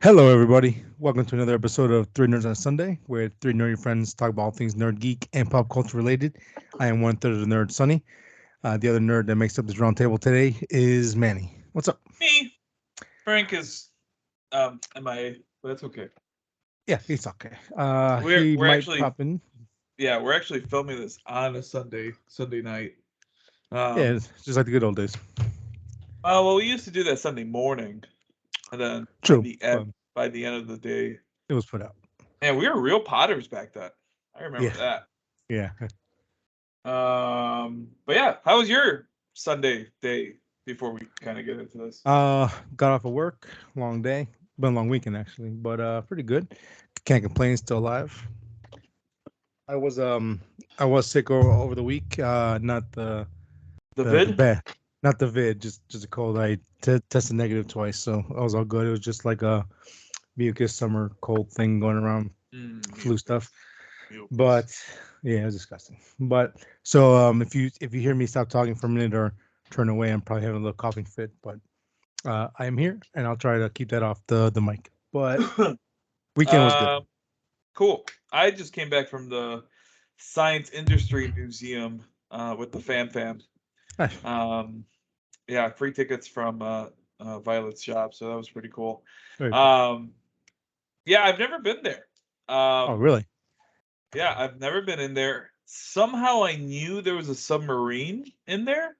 Hello, everybody. Welcome to another episode of Three Nerds on a Sunday, where three nerdy friends talk about all things nerd, geek, and pop culture related. I am one third of the nerd, Sunny. The other nerd that makes up this round table today is Manny. What's up? Me, Frank is MIA, but that's okay. Yeah, he's okay. We're He we're might actually pop in. we're actually filming this on a Sunday night. Yeah, Um, it's just like the good old days. well, we used to do that Sunday morning, and then True, but by the end of the day, it was put out. and we were real Potters back then. I remember Yeah, that. yeah. But yeah, how was your Sunday day before we kind of get into this? Got off of work, long day, been a long weekend actually, but pretty good. Can't complain. Still alive. I was um I was sick over the week. Not The the vid? bad, not the vid, just a cold. I tested negative twice, so I was all good. It was just like a mucus summer cold thing going around, flu stuff. Mucus, mucus. But yeah, it was disgusting. But so if you hear me stop talking for a minute or turn away, I'm probably having a little coughing fit. But I am here, and I'll try to keep that off the mic. But weekend was good. uh, Cool. I just came back from the Science Industry Museum with the Fam Fam. Nice. Um, yeah, free tickets from Violet's shop, so that was pretty cool. Very cool. Um, yeah, I've never been there. Oh, Um, really? yeah, I've never been in there. Somehow I knew there was a submarine in there.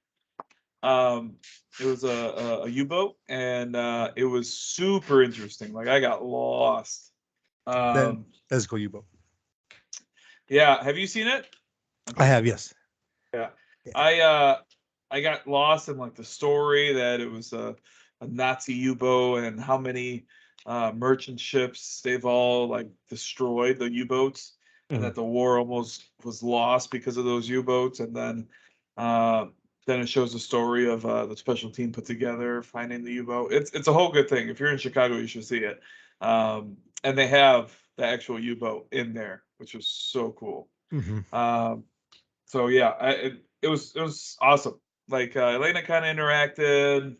Um, it was a U-boat, and it was super interesting. Like I got lost. That Um, that's cool, U-boat. yeah, have you seen it? I'm I pretty have, sure. yes. Yeah. Yeah. I uh I got lost in like the story that it was a Nazi U-boat and how many merchant ships they've all like destroyed the U-boats and Mhm. that the war almost was lost because of those U-boats and uh then it shows the story of the special team put together finding the U-boat. It's a whole good thing. If you're in Chicago, you should see it. And they have the actual U-boat in there, which was so cool. Mhm. Um, so yeah, it was awesome. Like Elena kind of interacted.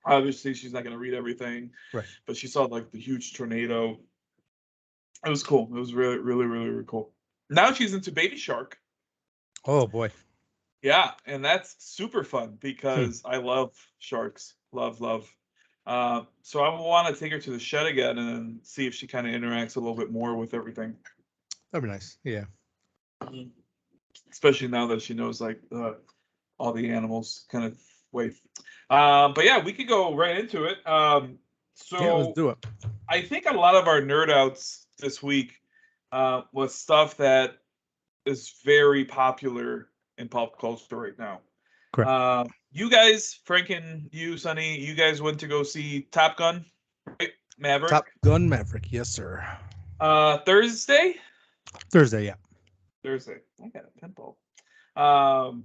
Obviously, she's not going to read everything, Right. but she saw like the huge tornado. It was cool. It was really, really, really, really cool. Now she's into Baby Shark. Oh boy. Yeah, and that's super fun Hmm. because I love sharks. Love, love. So I want to take her to the shed again and see if she kind of interacts a little bit more with everything. That'd be nice. Yeah. Mhm. Especially now that she knows like all the animals kind of way. But yeah, we could go right into it. Yeah. Let's So do it. I think a lot of our nerd outs this week was stuff that is very popular in pop culture right now. Correct. You guys, Frank and you, Sonny, you guys went to go see Top Gun, right? Maverick. Top Gun Maverick. Yes, sir. Thursday. Thursday. Yeah. Thursday. I got a pimple. Um,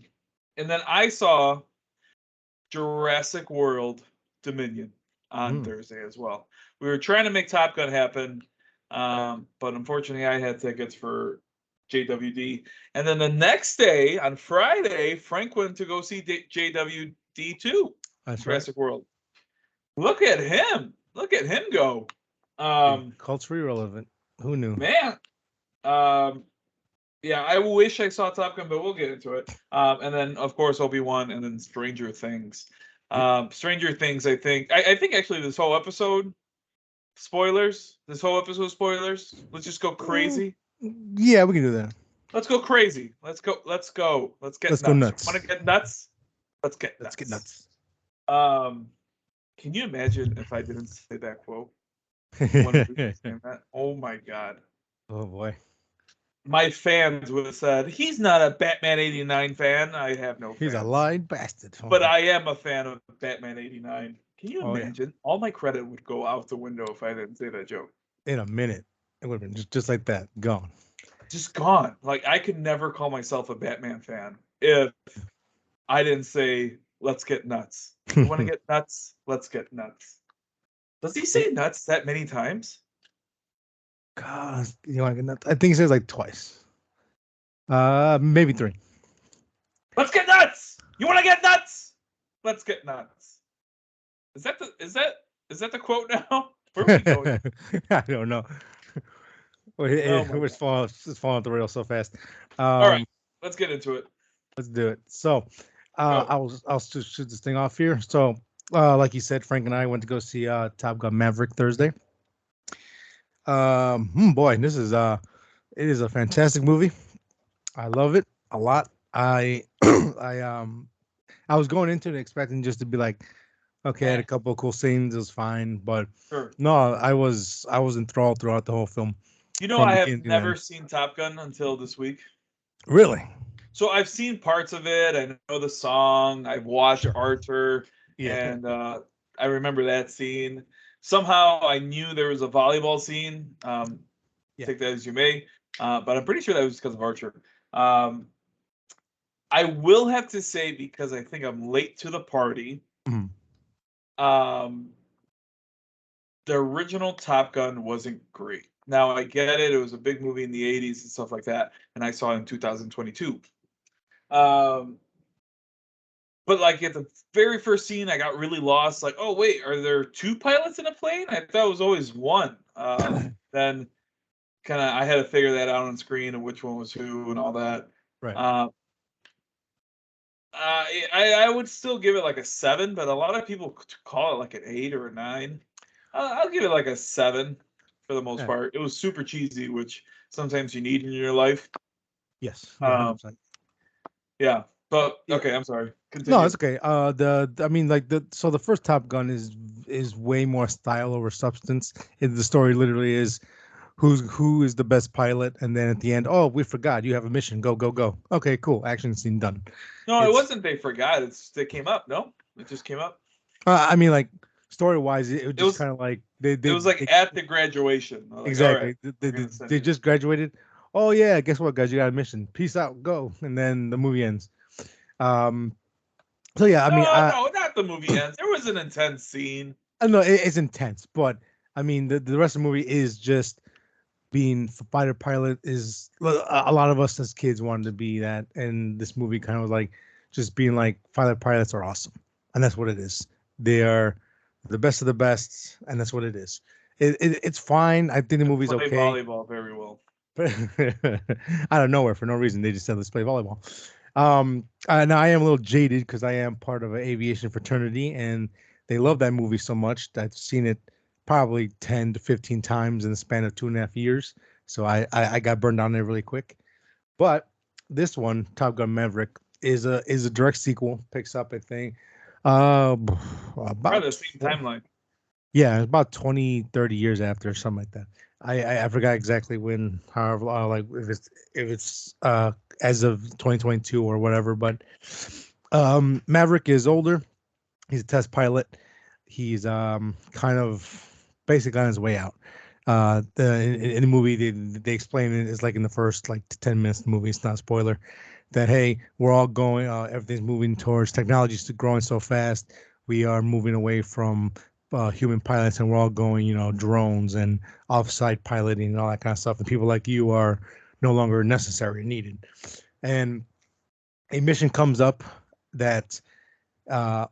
and then I saw Jurassic World Dominion on Mm. Thursday as well. We were trying to make Top Gun happen, but unfortunately, I had tickets for JWD. And then the next day, on Friday, Frank went to go see JWD 2, That's right. Jurassic World. Look at him. Look at him go. Being Um, culturally relevant. Who knew? man. Um, yeah, I wish I saw Top Gun, but we'll get into it. And then, of course, Obi-Wan, and then Stranger Things. Yep. Stranger Things, I think actually this whole episode, spoilers. This whole episode, spoilers. Let's just go Mm, crazy. yeah, we can do that. Let's go crazy. Let's go. Let's go. Let's get Let's go nuts. nuts. Want to get nuts? Let's get Let's get nuts. nuts. Um, can you imagine if I didn't say that quote when we were saying that? Oh my god. Oh boy. My fans would have said, he's not a Batman 89 fan. I have no He's a fans. lying bastard. But I am a fan of Batman 89. Can you Oh yeah. imagine? All my credit would go out the window if I didn't say that joke. In a minute, it would have been just like that. Gone. Just gone. Like, I could never call myself a Batman fan if I didn't say, let's get nuts. You want to get nuts? Let's get nuts. Does he say nuts that many times? God, you want to get nuts? I think he says like twice. Maybe three. Let's get nuts. You want to get nuts? Let's get nuts. Is that the quote now? Where are we going? I don't know. Well, Oh my It's god! falling off the rails so fast. All right, Um, let's get into it. let's do it. So, Go. I'll just shoot this thing off here. So, like you said, Frank and I went to go see Top Gun Maverick Thursday. Boy, it is a fantastic movie. I love it a lot. I was going into it expecting just to be like, okay, I had a couple of cool scenes, it was fine, but Sure. no, I was enthralled throughout the whole film You know, from I have beginning to never end. seen Top Gun until this week. Really? So I've seen parts of it. I know the song. I've watched Arthur, Yeah. and I remember that scene. Somehow I knew there was a volleyball scene. Yeah. Take that as you may, but I'm pretty sure that was because of Archer. Um, I will have to say, because I think I'm late to the party. Mhm. Um, the original Top Gun wasn't great. Now I get it; it was a big movie in the '80s and stuff like that, and I saw it in 2022. Um, but like at the very first scene, I got really lost. Like, oh wait, are there two pilots in a plane? I thought it was always one. Then kind of I had to figure that out on screen and which one was who and all that. Right. Uh, I would still give it like a 7, but a lot of people call it like an 8 or a 9. I'll give it like a 7 for the most Yeah. part. It was super cheesy, which sometimes you need in your life. Yes. Yeah. Um, 100%. yeah, but Yeah. okay, I'm sorry. No, Continue. it's okay. I mean, like the first Top Gun is way more style over substance. The story literally is who is the best pilot, and then at the end, oh, we forgot you have a mission. Go, go, go. Okay, cool. Action scene done. No, it It's wasn't they forgot. It came up. No, it just came up. I mean, like story wise, it was It just was kind of like it was like they at the graduation. They're like, all right, exactly we're gonna send they you. just graduated. Oh yeah, guess what, guys? You got a mission. Peace out, go, and then the movie ends. Um, so yeah, I mean, No, no, not the movie ends. There was an intense scene. I know it's intense, but I mean, the rest of the movie is just being fighter pilot is a lot of us as kids wanted to be that, and this movie kind of was like just being like fighter pilots are awesome, and that's what it is. They are the best of the best, and that's what it is. It's fine. I think the And movie's play okay. volleyball very well. But out of nowhere for no reason, they just said let's play volleyball. Now I am a little jaded because I am part of an aviation fraternity, and they love that movie so much that I've seen it probably 10 to 15 times in the span of 2.5 years. So I got burned on there really quick. But this one, Top Gun Maverick, is a direct sequel. Picks up, I think, Probably the about same timeline. yeah, it's about 20, 30 years after, or something like that. I forgot exactly when, however, like if it's as of 2022 or whatever. But Maverick is older. He's a test pilot. He's kind of basically on his way out. In the movie they explain it is like in the first like 10 minutes of the movie. It's not a spoiler. That hey, we're all going. Everything's moving towards technology's growing so fast. We are moving away from human pilots, and we're all going, drones and off-site piloting and all that kind of stuff. And people like you are no longer necessary, needed. And a mission comes up that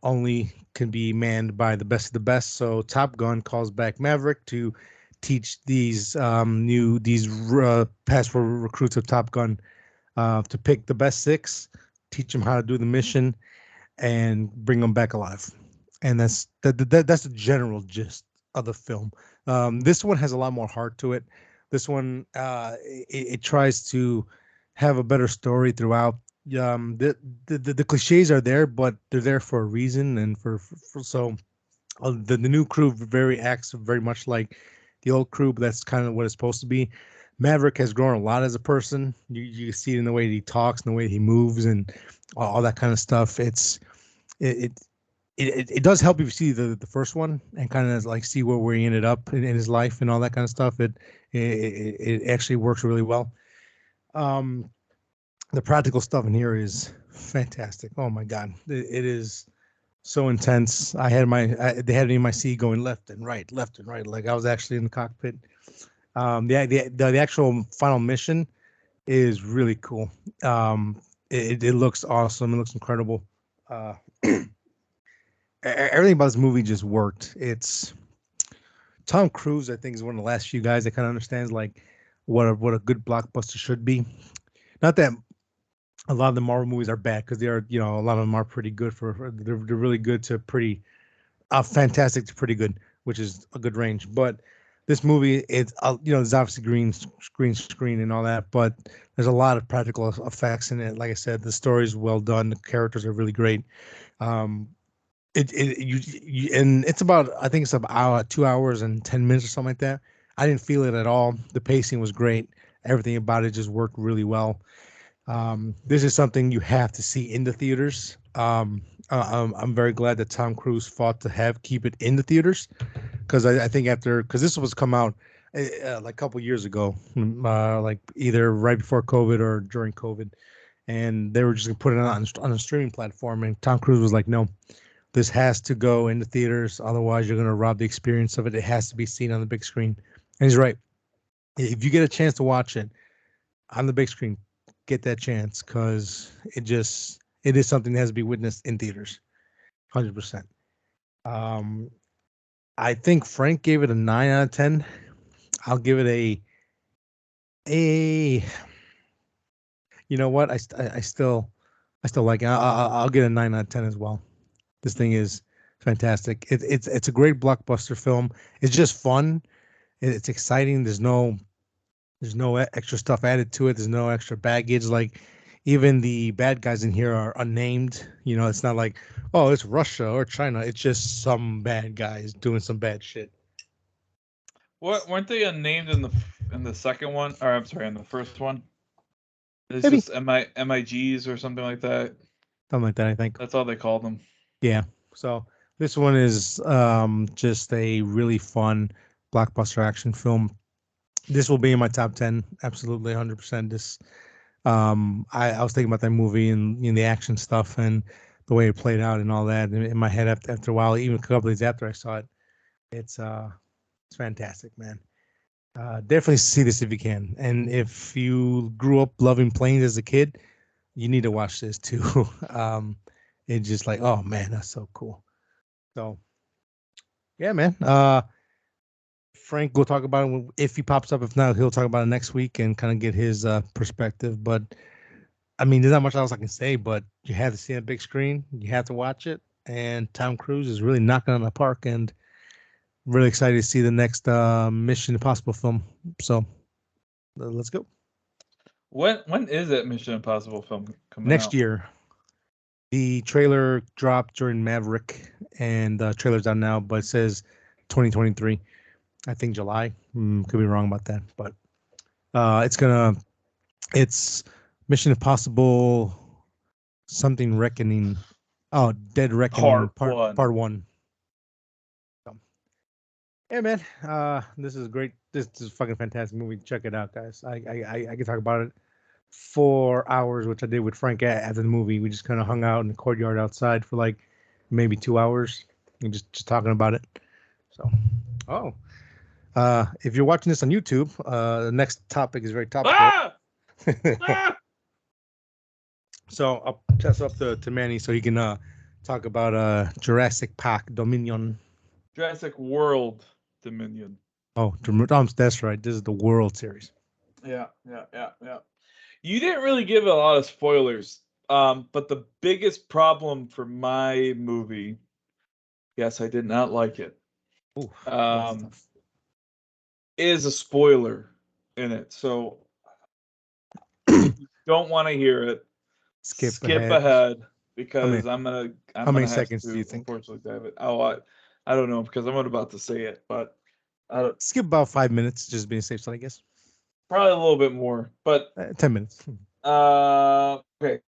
only can be manned by the best of the best. So Top Gun calls back Maverick to teach these past recruits of Top Gun to pick the best six, teach them how to do the mission, and bring them back alive. And that's the general gist of the film. This one has a lot more heart to it. This one it tries to have a better story throughout. The cliches are there, but they're there for a reason, and for so the new crew very acts very much like the old crew, but that's kind of what it's supposed to be. Maverick has grown a lot as a person. You see it in the way he talks, and the way he moves, and all that kind of stuff. It it does help if you see the first one and kind of like see where he ended up in his life and all that kind of stuff. It actually works really well. Um, the practical stuff in here is fantastic. Oh my god, it is so intense. They had me in my seat going left and right, left and right, like I was actually in the cockpit. The actual final mission is really cool. It looks awesome. It looks incredible. Everything about this movie just worked. It's Tom Cruise, I think, is one of the last few guys that kind of understands like what a good blockbuster should be. Not that a lot of the Marvel movies are bad, because they are, a lot of them are pretty good they're really good to pretty fantastic to pretty good, which is a good range. But this movie, it's there's obviously green screen and all that, but there's a lot of practical effects in it. Like I said, the story's well done, the characters are really great. Um, and it's about, I think it's about 2 hours and 10 minutes or something like that. I didn't feel it at all. The pacing was great. Everything about it just worked really well. This is something you have to see in the theaters. I'm very glad that Tom Cruise fought to keep it in the theaters, because I think because this was come out like a couple years ago, like either right before COVID or during COVID, and they were just gonna put it on a streaming platform, and Tom Cruise was like, no, this has to go in the theaters, otherwise you're gonna rob the experience of it. It has to be seen on the big screen, and he's right. If you get a chance to watch it on the big screen, get that chance, because it is something that has to be witnessed in theaters, 100%. I think Frank gave it a 9 out of 10. I'll give it a. You know what? I still like it. I'll get a 9 out of 10 as well. This thing is fantastic. It's a great blockbuster film. It's just fun. It's exciting. There's no extra stuff added to it. There's no extra baggage. Like, even the bad guys in here are unnamed. It's not like, oh, it's Russia or China. It's just some bad guys doing some bad shit. What weren't they unnamed in the second one? Or I'm sorry, in the first one? It's Maybe. just MIGs or something like that. Something like that, I think. That's all they called them. Yeah. So this one is just a really fun blockbuster action film. This will be in my top 10, absolutely 100%. This I was thinking about that movie and the action stuff and the way it played out and all that in my head after a while, even a couple of days after I saw it. It's fantastic, man. Definitely see this if you can. And if you grew up loving planes as a kid, you need to watch this too. It's just like, oh man, that's so cool. So yeah, man. Frank will talk about it if he pops up. If not, he'll talk about it next week and kind of get his perspective. But I mean, there's not much else I can say, but you have to see a big screen. You have to watch it. And Tom Cruise is really knocking on the park, and really excited to see the next Mission Impossible film. So let's go. When is that Mission Impossible film coming Next out? year. The trailer dropped during Maverick, and the trailer's out now, but it says 2023. I think July. Could be wrong about that, but it's Mission Impossible something Reckoning. Oh, Dead Reckoning part one. So, yeah, man. This is great. This is a fucking fantastic movie. Check it out, guys. I can talk about it 4 hours, which I did with Frank after the movie. We just kind of hung out in the courtyard outside for like maybe 2 hours and just talking about it. So, if you're watching this on YouTube, the next topic is very topical. So I'll pass up to Manny so he can talk about Jurassic Park Dominion. Jurassic World Dominion. Oh, that's right. This is the World Series. Yeah. You didn't really give a lot of spoilers, but the biggest problem for my movie, yes, I did not like it, is a spoiler in it. So if you don't want to hear it, skip ahead because I'm gonna. How many seconds do you think? Unfortunately, David. Oh, I don't know because I'm about to say it, but I don't. Skip about 5 minutes, just being safe side, I guess. Probably a little bit more, but 10 minutes. Okay.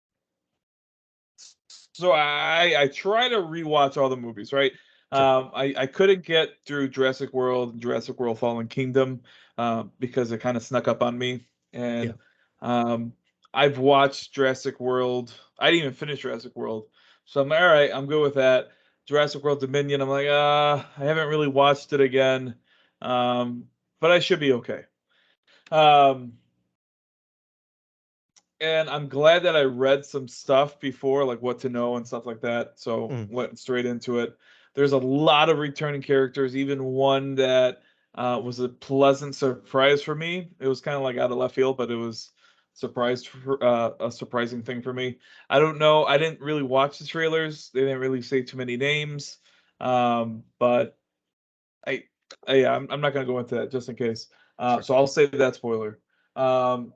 So I try to rewatch all the movies, right? Sure. I couldn't get through Jurassic World and Jurassic World Fallen Kingdom because it kind of snuck up on me. And I've watched Jurassic World. I didn't even finish Jurassic World. So I'm like, all right, I'm good with that. Jurassic World Dominion, I'm like, I haven't really watched it again. But I should be okay. And I'm glad that I read some stuff before, like what to know and stuff like that. So went straight into it. There's a lot of returning characters, even one that was a pleasant surprise for me. It was kind of like out of left field, but it was a surprising thing for me. I don't know. I didn't really watch the trailers. They didn't really say too many names. But I, yeah, I'm not gonna go into that just in case. Sure. So I'll save that spoiler. And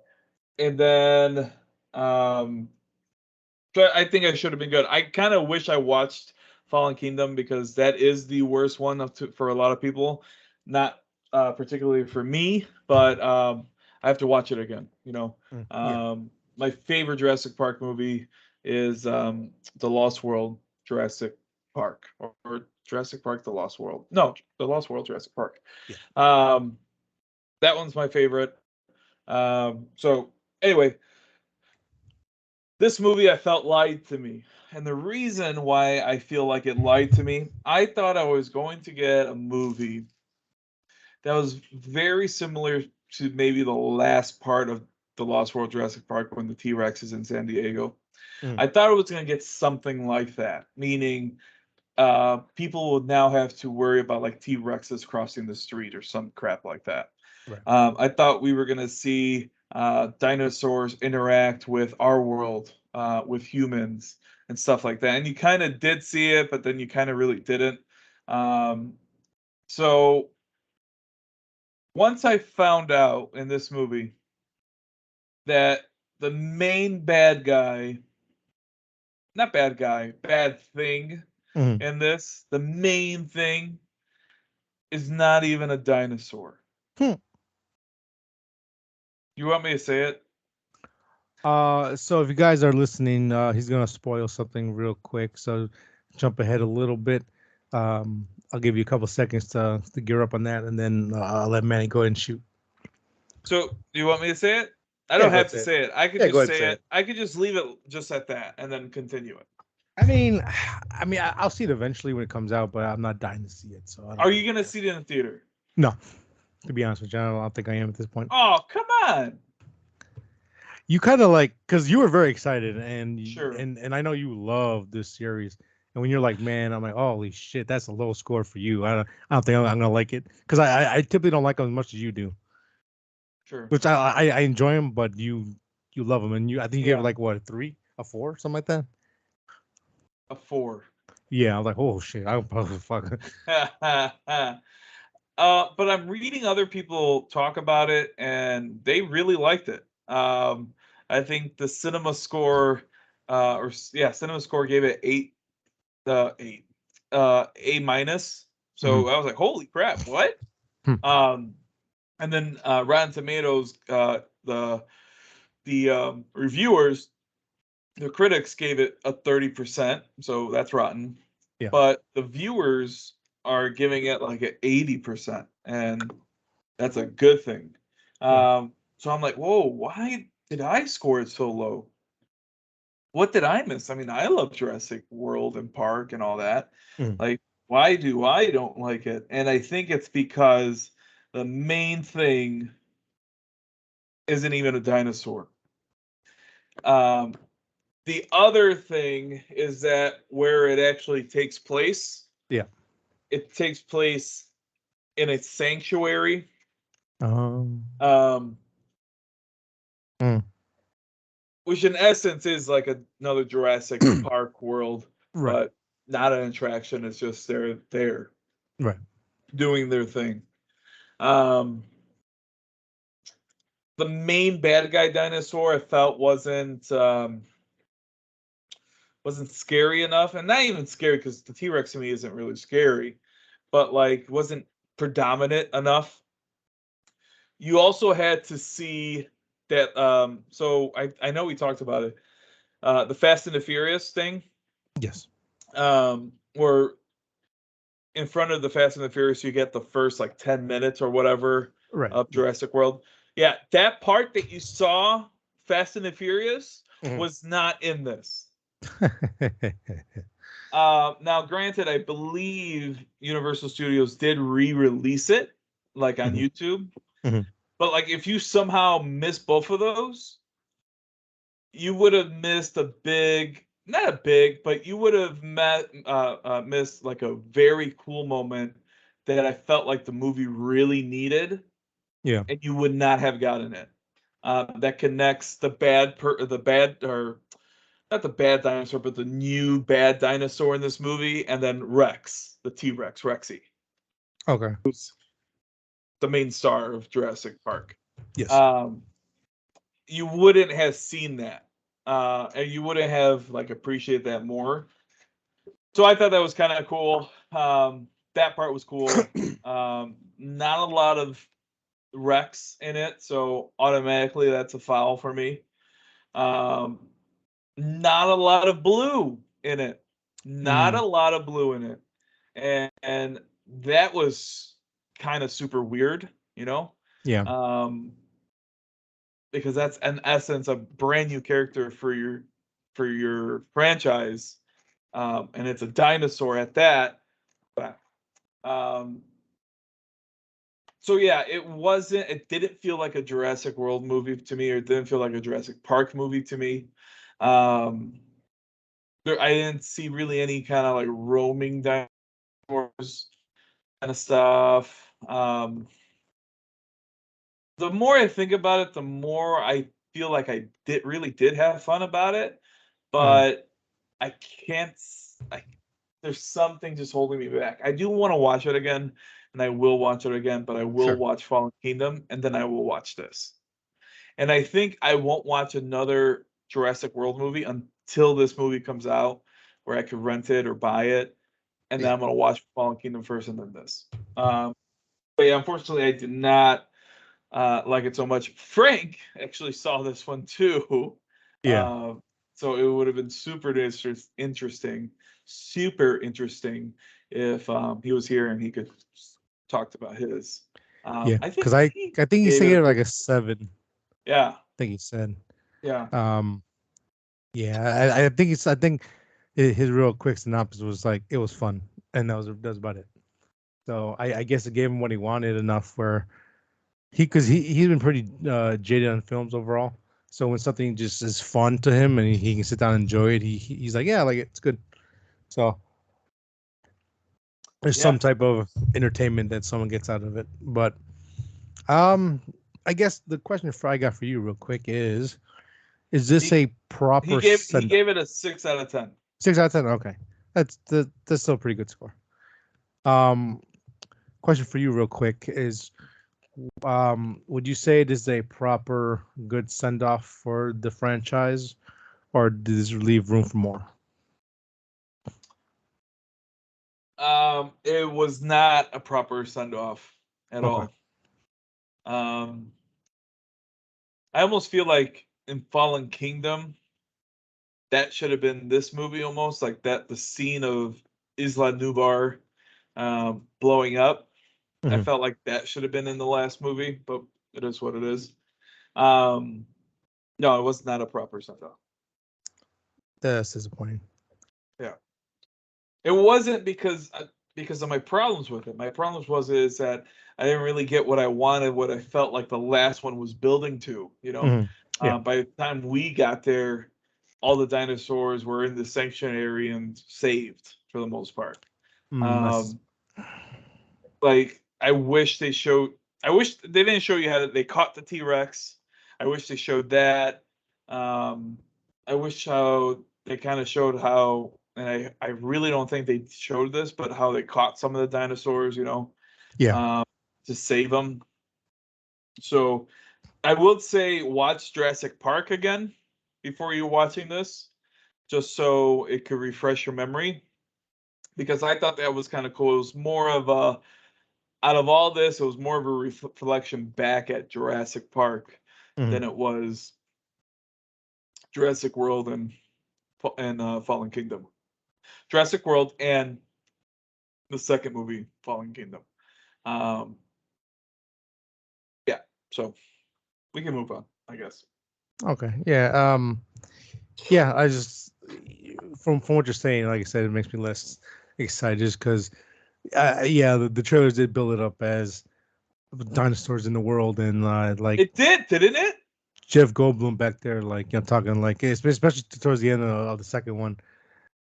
then, but I think I should have been good. I kind of wish I watched Fallen Kingdom because that is the worst one for a lot of people. Not particularly for me, but I have to watch it again. Yeah. My favorite Jurassic Park movie is The Lost World Jurassic Park, or Jurassic Park The Lost World. No, The Lost World Jurassic Park. Yeah. That one's my favorite. So anyway, this movie I felt lied to me. And the reason why I feel like it lied to me, I thought I was going to get a movie that was very similar to maybe the last part of The Lost World Jurassic Park when the T-Rex is in San Diego. Mm. I thought it was going to get something like that, meaning people would now have to worry about like T-Rexes crossing the street or some crap like that. Right. I thought we were going to see dinosaurs interact with our world, with humans and stuff like that. And you kind of did see it, but then you kind of really didn't. So once I found out in this movie that the main bad guy, not bad guy, bad thing Mhm. in this, the main thing is not even a dinosaur. Hmm. You want me to say it? So if you guys are listening, he's gonna spoil something real quick. So jump ahead a little bit. I'll give you a couple seconds to gear up on that, and then I'll let Manny go ahead and shoot. So, do you want me to say it? I Yeah, don't go have ahead, to say it. say it. I could Yeah, go just ahead, say say it. it. I could just leave it just at that and then continue it. I mean, I'll see it eventually when it comes out, but I'm not dying to see it. So I don't Are really you gonna care. see it in the theater? No, to be honest with you, I don't think I am at this point. Oh, come on. You kind of like because you were very excited, and Sure. and I know you love this series. And when you're like, man, I'm like, holy shit, that's a low score for you. I don't think I'm gonna like it because I typically don't like them as much as you do. Sure. Which I enjoy them, but you love them, and I think you gave it Yeah. like what, a 3, a 4, something like that. A 4. Yeah, I was like, oh shit, I would probably fuck. But I'm reading other people talk about it, and they really liked it. I think the Cinema Score, Cinema Score gave it 8, A minus. Mhm. So I was like, holy crap, what? Hmm. And then Rotten Tomatoes, the reviewers, the critics gave it a 30%, so that's rotten. Yeah. But the viewers are giving it like an 80%, and that's a good thing. Right. So I'm like, whoa, why did I score it so low? What did I miss? I mean, I love Jurassic World and Park and all that. Mhm. Like, why do I don't like it? And I think it's because the main thing isn't even a dinosaur. Um, the other thing is that where it actually takes place, Yeah. it takes place in a sanctuary. Um. Um, Mm. which in essence is like another Jurassic Park world, Right. but not an attraction. It's just they're there Right. doing their thing. Um, the main bad guy dinosaur I felt wasn't scary enough, and not even scary because the T Rex to me isn't really scary, but like wasn't predominant enough. You also had to see that. So I know we talked about it. The Fast and the Furious thing, Yes. where in front of the Fast and the Furious, you get the first like 10 minutes or whatever Right. of Yeah. Jurassic World. Yeah, that part that you saw Fast and the Furious Mhm. was not in this. Now, granted, I believe Universal Studios did re-release it, like on Mhm. YouTube. Mhm. But like, if you somehow miss both of those, you would have missed not a big, but you would have missed like a very cool moment that I felt like the movie really needed, Yeah. and you would not have gotten it. That connects the or not the bad dinosaur, but the new bad dinosaur in this movie, and then Rex, the T-Rex, Rexy, Okay. who's the main star of Jurassic Park. Yes. You wouldn't have seen that, and you wouldn't have like appreciated that more. So I thought that was kind of cool. That part was cool. Not a lot of Rex in it, so automatically that's a foul for me. Not a lot of blue in it. Not a lot of blue in it. And that was kind of super weird, you know? Yeah. Because that's in essence a brand new character for your franchise. And it's a dinosaur at that. But, so yeah, it didn't feel like a Jurassic World movie to me, or it didn't feel like a Jurassic Park movie to me. I didn't see really any kind of like roaming dinosaurs kind of stuff. The more I think about it, the more I feel like I did have fun about it, but I can't. There's something just holding me back. I do want to watch it again, and I will watch it again, but I will watch Fallen Kingdom, and then I will watch this. And I think I won't watch another Jurassic World movie until this movie comes out, where I could rent it or buy it, and then I'm gonna watch Fallen Kingdom first, and then this. But yeah, unfortunately, I did not like it so much. Frank actually saw this one too. Yeah. So it would have been interesting, super interesting if he was here and he could talk about his. Yeah. I think Because I he think he gave said it. like a 7. Yeah, I think he said. yeah, Yeah. I think his real quick synopsis was like it was fun, and that was about it. So I guess it gave him what he wanted enough where because he's been pretty jaded on films overall. So when something just is fun to him and he can sit down and enjoy it, he's like, yeah, like it's good. So there's yeah. some type of entertainment that someone gets out of it. But I guess the question I got for you real quick is this He a proper he send up? gave it a 6 out of 10. 6 out of 10. Okay, that's still a pretty good score. Um, question for you real quick is would you say it is a proper good send off for the franchise, or does it leave room for more? It was not a proper send off at Okay. all. I almost feel like in Fallen Kingdom, that should have been this movie almost like that. The scene of Isla Nublar blowing up. I Mhm. felt like that should have been in the last movie, but it is what it is. Um, no, it was not a proper send off. That's disappointing. Yeah, it wasn't because of my problems with it. My problems is that I didn't really get what I wanted, what I felt like the last one was building to. Yeah. By the time we got there, all the dinosaurs were in the sanctuary and saved for the most part. That's Um, like I wish they showed. I wish they didn't show you how they caught the T-Rex. I wish they showed that. Um, I wish how they kind of showed how, and I really don't think they showed this, but how they caught some of the dinosaurs, yeah. um, to save them. So I would say watch Jurassic Park again before you're watching this, just so it could refresh your memory. Because I thought that was kind of cool. It was more of a out of all this, it was more of a reflection back at Jurassic Park Mhm. than it was Jurassic World and Fallen Kingdom. Jurassic World and the second movie, Fallen Kingdom. Um, yeah, so we can move on, I guess. Okay. Yeah. Yeah. I just from what you're saying, like I said, it makes me less excited just because. Yeah, the trailers did build it up as dinosaurs in the world, and like It did, didn't it? Jeff Goldblum back there, like talking like especially towards the end of the second one,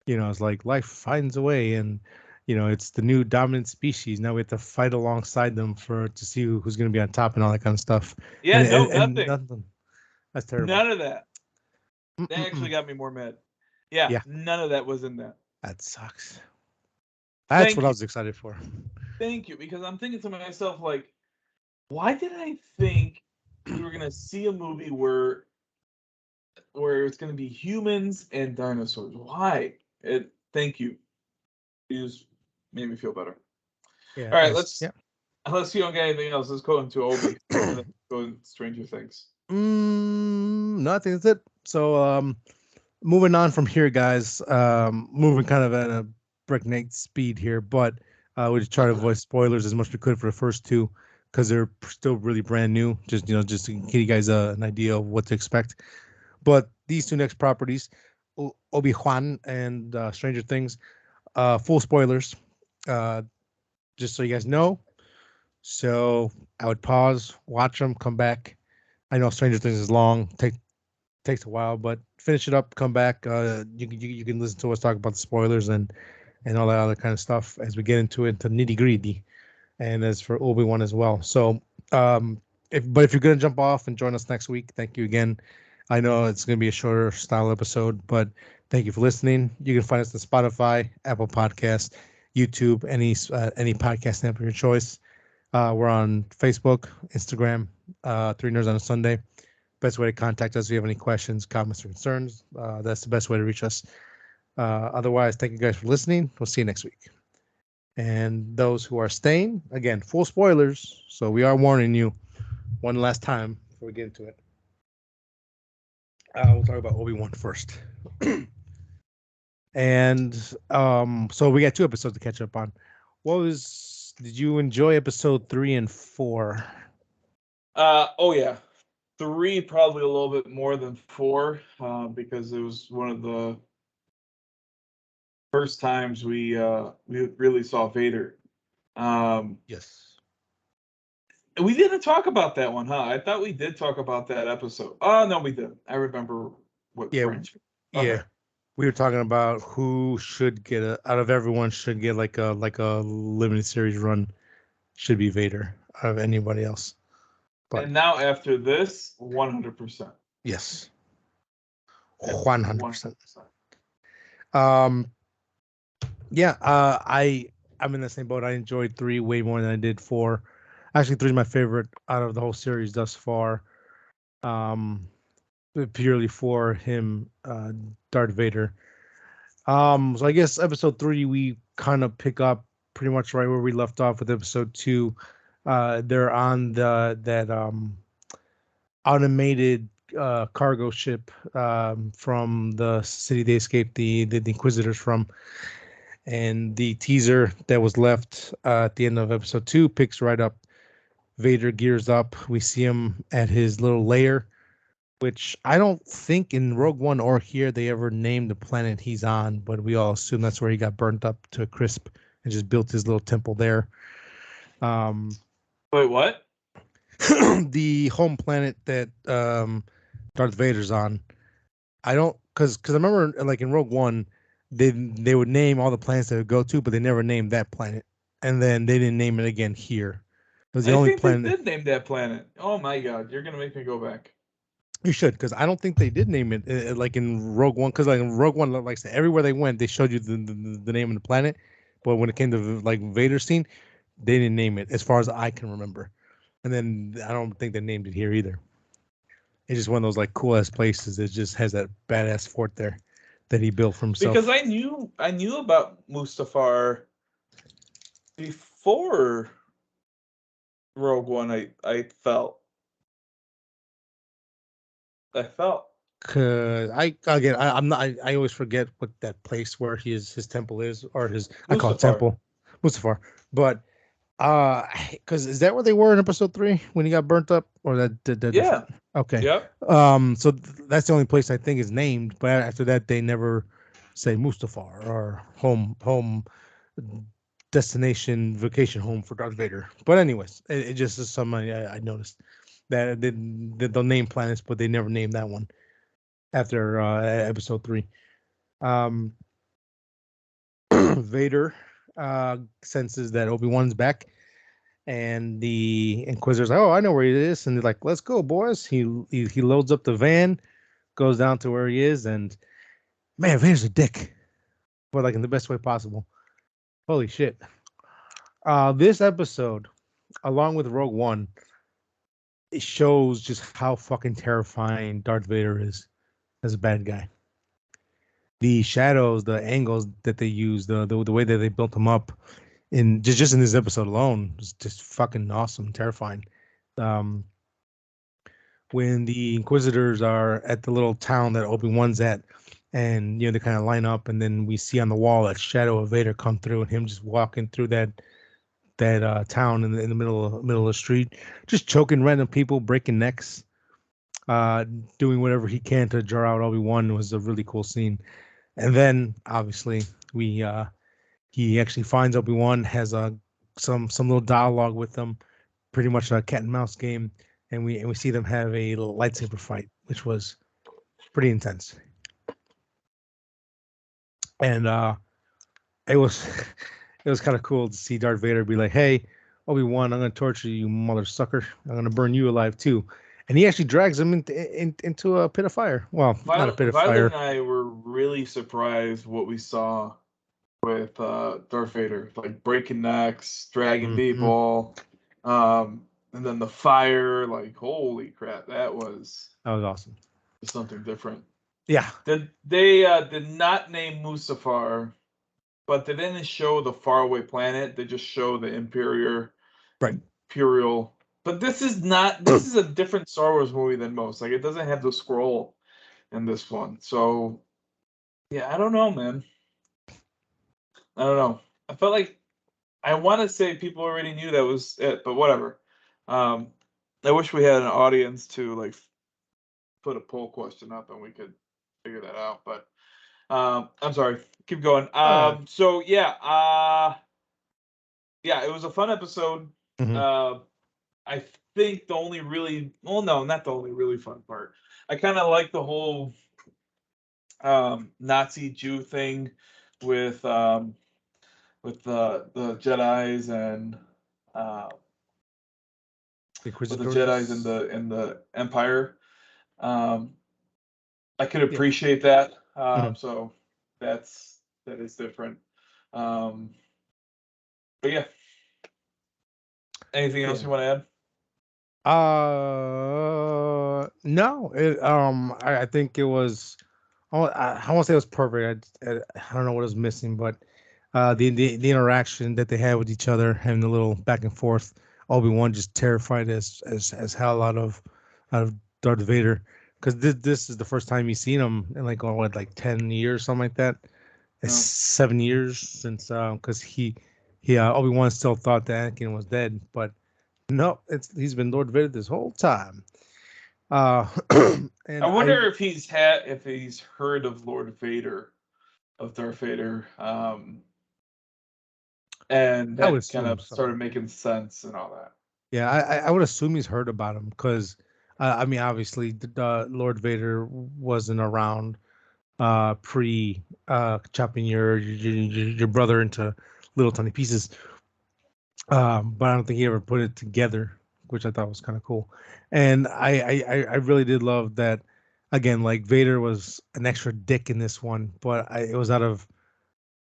it's like life finds a way, and it's the new dominant species. Now we have to fight alongside them to see who's going to be on top and all that kind of stuff. Yeah, And nothing. nothing. That's terrible. None of that. That Mm-mm-mm. actually got me more mad. Yeah, none of that was in that. That sucks. That's Thank what I you. was excited for. Thank you, because I'm thinking to myself, like, why did I think we were gonna see a movie where it's gonna be humans and dinosaurs? Why? Thank you. You just made me feel better. Yeah. All right, unless you don't get anything else, let's go into Obi. And then go into Stranger Things. No, I think that's it. So moving on from here, guys. Moving kind of at a breakneck speed here, but we just try to avoid spoilers as much as we could for the first two because they're still really brand new. Just just to give you guys an idea of what to expect. But these two next properties, Obi-Wan and Stranger Things, full spoilers. Just so you guys know. So I would pause, watch them, come back. I know Stranger Things is long, takes a while, but finish it up, come back. You can listen to us talk about the spoilers and all that other kind of stuff as we get into it, to nitty gritty, and as for Obi-Wan as well. So if you're gonna jump off and join us next week, thank you again. I know it's gonna be a shorter style episode, but thank you for listening. You can find us on Spotify, Apple Podcast, YouTube, any podcast app of your choice. We're on Facebook, Instagram, Three Nerds on a Sunday. Best way to contact us if you have any questions, comments, or concerns. That's the best way to reach us. Otherwise, thank you guys for listening. We'll see you next week. And those who are staying, again, full spoilers. So we are warning you one last time before we get into it. We'll talk about Obi-Wan first. And so we got 2 episodes to catch up on. Did you enjoy episode 3 and 4? Oh yeah. 3 probably a little bit more than 4, because it was one of the first times we really saw Vader. Yes. We didn't talk about that one, huh? I thought we did talk about that episode. Oh no, we didn't. I remember what branch. Yeah. Okay. We were talking about who should get out of everyone should get like a limited series run. Should be Vader out of anybody else. But And now after this, 100%. yes. 100%. 100%. Yeah, I'm in the same boat. I enjoyed 3 way more than I did 4. Actually, 3 is my favorite out of the whole series thus far. Purely for him, Darth Vader. So I guess episode 3 we kind of pick up pretty much right where we left off with episode 2. They're on that automated cargo ship from the city they escaped the Inquisitors from. And the teaser that was left at the end of episode 2 picks right up. Vader gears up. We see him at his little lair, which I don't think in Rogue One or here they ever named the planet he's on, but we all assume that's where he got burnt up to a crisp and just built his little temple there. Wait, what? The home planet that Darth Vader's on. I don't because I remember like in Rogue One, they would name all the planets they would go to, but they never named that planet, and then they didn't name it again here. It was the only planet. They did name that planet. Oh my god, you're gonna make me go back. You should, because I don't think they did name it like in Rogue One. Because like in Rogue One, like I said, everywhere they went, they showed you the name of the planet, but when it came to like Vader scene, they didn't name it, as far as I can remember. And then I don't think they named it here either. It's just one of those like cool ass places that just has that badass fort there that he built for himself. Because I knew about Mustafar before Rogue One. I felt. Cause I'm not. I always forget what that place where his temple is, or his Mustafar. I call it temple, Mustafar. But because is that where they were in episode 3 when he got burnt up, or that Yeah. Different? Okay. Yep. So that's the only place I think is named, but after that they never say Mustafar or home destination vacation home for Darth Vader. But anyways, it just is something I noticed that they'll name planets, but they never name that one after episode 3. Vader senses that Obi-Wan's back, and the Inquisitor's like, "Oh, I know where he is," and they're like, "Let's go, boys." He loads up the van, goes down to where he is, and man, Vader's a dick, but like in the best way possible. Holy shit! This episode, along with Rogue One, it shows just how fucking terrifying Darth Vader is as a bad guy. The shadows, the angles that they use, the way that they built him up in just in this episode alone was just fucking awesome, terrifying. Um, when the Inquisitors are at the little town that Obi-Wan's at, and they kind of line up, and then we see on the wall that shadow of Vader come through, and him just walking through that town in the middle of the street, just choking random people, breaking necks, doing whatever he can to jar out Obi-Wan was a really cool scene. And then obviously he actually finds Obi-Wan, has some little dialogue with them, pretty much a cat and mouse game, and we see them have a little lightsaber fight, which was pretty intense. And it was it was kind of cool to see Darth Vader be like, "Hey, Obi-Wan, I'm gonna torture you, mother sucker. I'm gonna burn you alive too." And he actually drags him into a pit of fire. Well, not a pit of Violet fire. and I were really surprised what we saw with Darth Vader, like breaking necks, dragging people, and then the fire. Like, holy crap, that was awesome. Something different. Yeah. They did not name Mustafar, but they didn't show the faraway planet. They just show the Imperial. But this is a different Star Wars movie than most. Like, it doesn't have the scroll in this one. So, yeah, I don't know, man. I don't know. I felt like I want to say people already knew that was it, but whatever. I wish we had an audience to like put a poll question up and we could figure that out. But I'm sorry. Keep going. So yeah, it was a fun episode. I think the only really, well, no, not the only really fun part. I kind of like the whole Nazi Jew thing with the Jedi's and with the Jedi's in the Empire. I could appreciate that. So that is different. But yeah. Anything else you want to add? No. I think it was. I won't say it was perfect. I don't know what was missing, but the interaction that they had with each other, having the little back and forth. Obi-Wan just terrified as hell out of Darth Vader, because this is the first time you've seen him in like 10 years, something like that. It's 7 years since because Obi-Wan still thought that Anakin was dead, but no, he's been Lord Vader this whole time. And I wonder if he's heard of Darth Vader, and that kind of started making sense and all that. Yeah, I would assume he's heard about him because, I mean, obviously, Lord Vader wasn't around pre chopping your brother into little tiny pieces. But I don't think he ever put it together, which I thought was kind of cool. And I really did love that. Again, like Vader was an extra dick in this one, but it was out of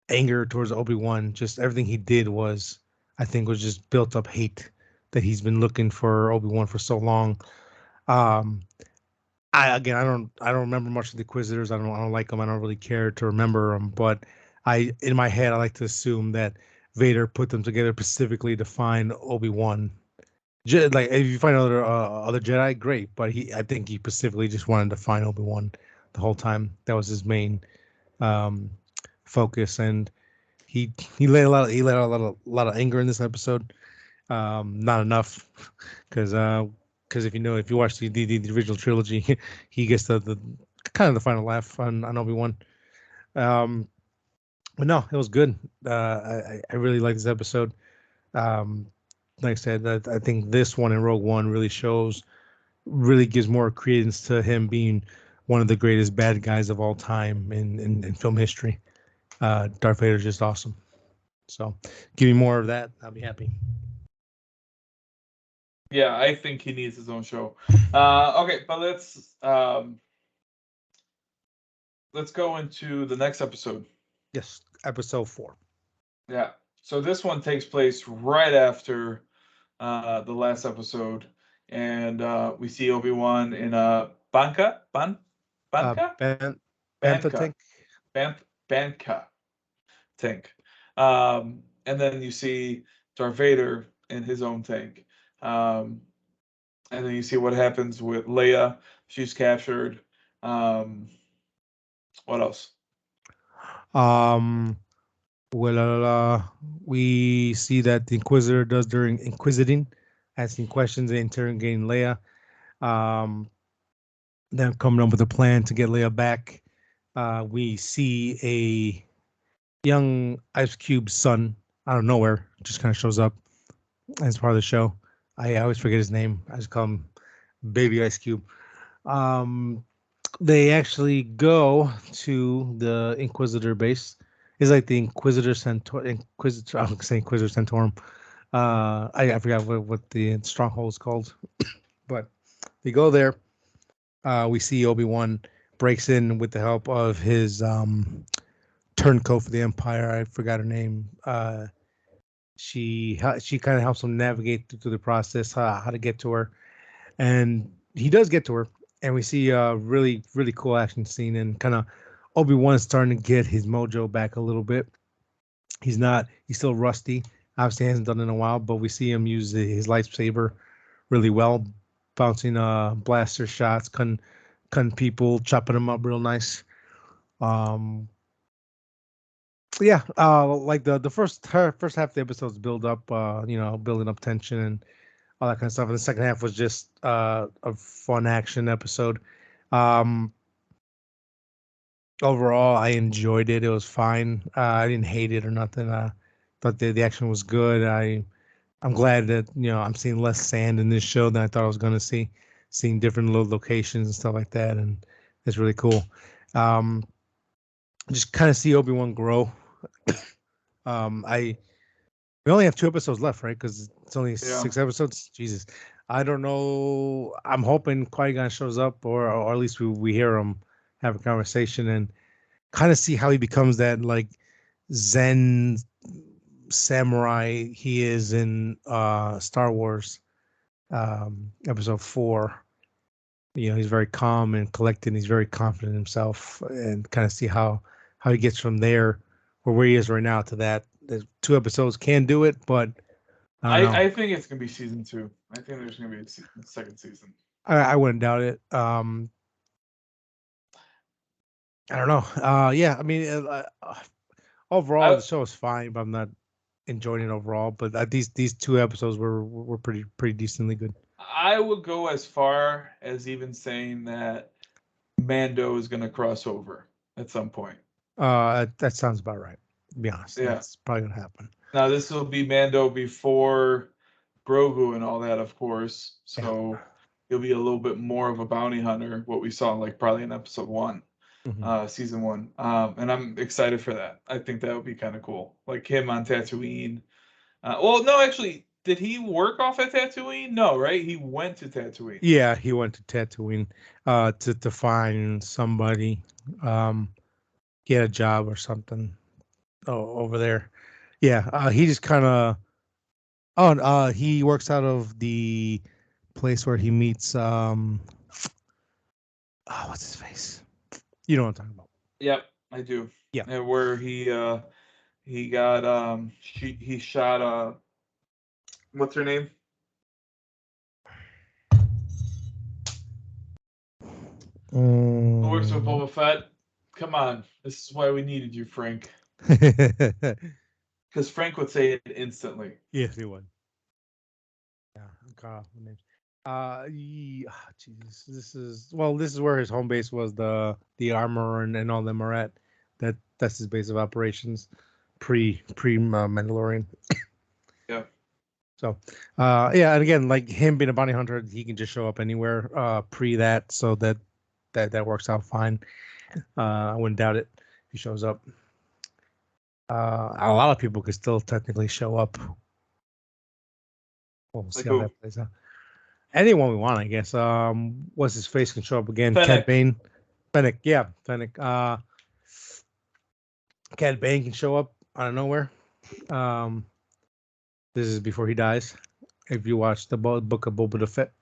anger towards Obi-Wan. Just everything he did was, I think, was just built up hate that he's been looking for Obi-Wan for so long. I don't remember much of the Inquisitors. I don't like them. I don't really care to remember them. But in my head, I like to assume that Vader put them together specifically to find Obi-Wan. Like, if you find other Jedi, great. But I think he specifically just wanted to find Obi-Wan the whole time. That was his main focus, and he let out a lot of anger in this episode. Not enough, because if you watch the original trilogy, he gets the kind of the final laugh on Obi-Wan. But no, it was good. I really like this episode. Like I said, I think this one in Rogue One really gives more credence to him being one of the greatest bad guys of all time in film history. Darth Vader is just awesome. So give me more of that. I'll be happy. Yeah, I think he needs his own show. Okay, but let's go into the next episode. Yes, episode 4. Yeah. So this one takes place right after the last episode, and we see Obi-Wan in a Banka Bantha Banka tank. Banka tank, and then you see Darth Vader in his own tank, and then you see what happens with Leia. She's captured. What else? Um, well, we see that the Inquisitor does during inquisiting, asking questions and interrogating Leia. Um, then coming up with a plan to get Leia back. We see a young Ice Cube's son out of nowhere, just kind of shows up as part of the show. I always forget his name. I just call him Baby Ice Cube. They actually go to the Inquisitor base. It's like the Inquisitor Centaur. Inquisitor. I was say Inquisitor Centaurum. I forgot what the stronghold is called, but they go there. We see Obi-Wan breaks in with the help of his turncoat for the Empire. I forgot her name. She kind of helps him navigate through the process, how to get to her, and he does get to her, and we see a really cool action scene, and kind of Obi-Wan is starting to get his mojo back a little bit. He's still rusty. Obviously, hasn't done it in a while, but we see him use his lightsaber really well, bouncing blaster shots, cutting people, chopping them up real nice. Um, yeah, like the first half of the episodes build up, building up tension and all that kind of stuff. And the second half was just a fun action episode. Um, Overall, I enjoyed it. It was fine. I didn't hate it or nothing. Thought the action was good. I'm glad that I'm seeing less sand in this show than I thought I was going to see. Seeing different little locations and stuff like that, and it's really cool. Just kind of see Obi-Wan grow. We only have 2 episodes left, right? Because it's only 6 episodes. Jesus, I don't know. I'm hoping Qui-Gon shows up, or at least we hear him have a conversation and kind of see how he becomes that like Zen samurai he is in Star Wars episode 4. He's very calm and collected. He's very confident in himself, and kind of see how he gets from there, or where he is right now, to that. The 2 episodes can do it, but I think it's gonna be season 2. I think there's gonna be a second season. I wouldn't doubt it. I don't know. Yeah, I mean, overall the show is fine, but I'm not enjoying it overall. But these 2 episodes were pretty decently good. I would go as far as even saying that Mando is going to cross over at some point. That sounds about right. To be honest, yeah, that's probably gonna happen. Now this will be Mando before Grogu and all that, of course. So he'll be a little bit more of a bounty hunter. What we saw, like probably in episode 1, season 1, and I'm excited for that. I think that would be kind of cool, like him on Tatooine. Well, no, actually, did he work off at Tatooine? No, right? He went to Tatooine. Yeah, he went to Tatooine to find somebody. He had a job or something over there. Yeah, he just kind of. Oh, he works out of the place where he meets. What's his face? You know what I'm talking about. Yep, I do. Yeah, and where he got he shot what's her name? Who works with Boba Fett? Come on, this is why we needed you, Frank. Because Frank would say it instantly. Yes, he would. Yeah, God, names. Jesus, this is where his home base was. The armor and all them are at. That's his base of operations, pre Mandalorian. Yeah. So, yeah, and again, like him being a bounty hunter, he can just show up anywhere. Pre that, so that works out fine. I wouldn't doubt it if he shows up. A lot of people could still technically show up. We'll Like see how who? that plays out. Anyone we want, I guess. What's his face can show up again? Fennec. Cad Bane. Fennec, yeah, Fennec. Cad Bane can show up out of nowhere. This is before he dies. If you watch the book of Boba Fett,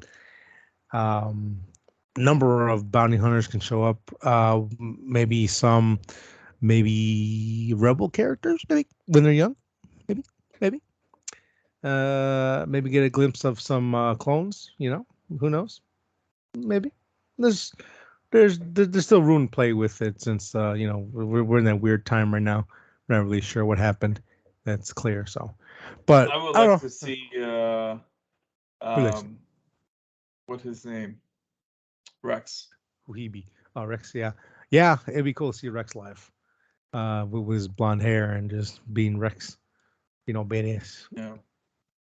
number of bounty hunters can show up. Maybe rebel characters, maybe when they're young, maybe. Maybe get a glimpse of some clones. You know, who knows? Maybe there's still room to play with it since we're in that weird time right now. We're not really sure what happened. That's clear. So, but I would I don't like know. to see Relax. what's his name? Rex. Who he be? Oh, Rex. Yeah. It'd be cool to see Rex live. With his blonde hair and just being Rex. Badass. Yeah.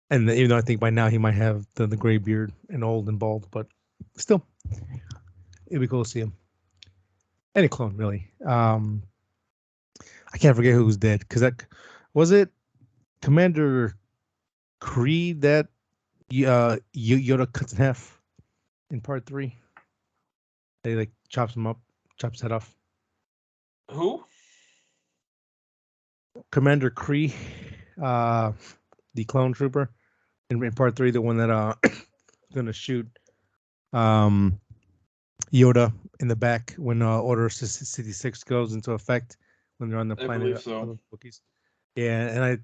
And even though I think by now he might have the gray beard and old and bald, but still, it'd be cool to see him. Any clone, really. I can't forget who was dead because that was it. Commander Creed that Yoda cuts in half in part 3. They like chops him up, chops his head off. Who? Commander Kree, the clone trooper in part 3, the one that gonna shoot Yoda in the back when Order 66 goes into effect when they're on the planet. I believe so. Wookiees. Yeah,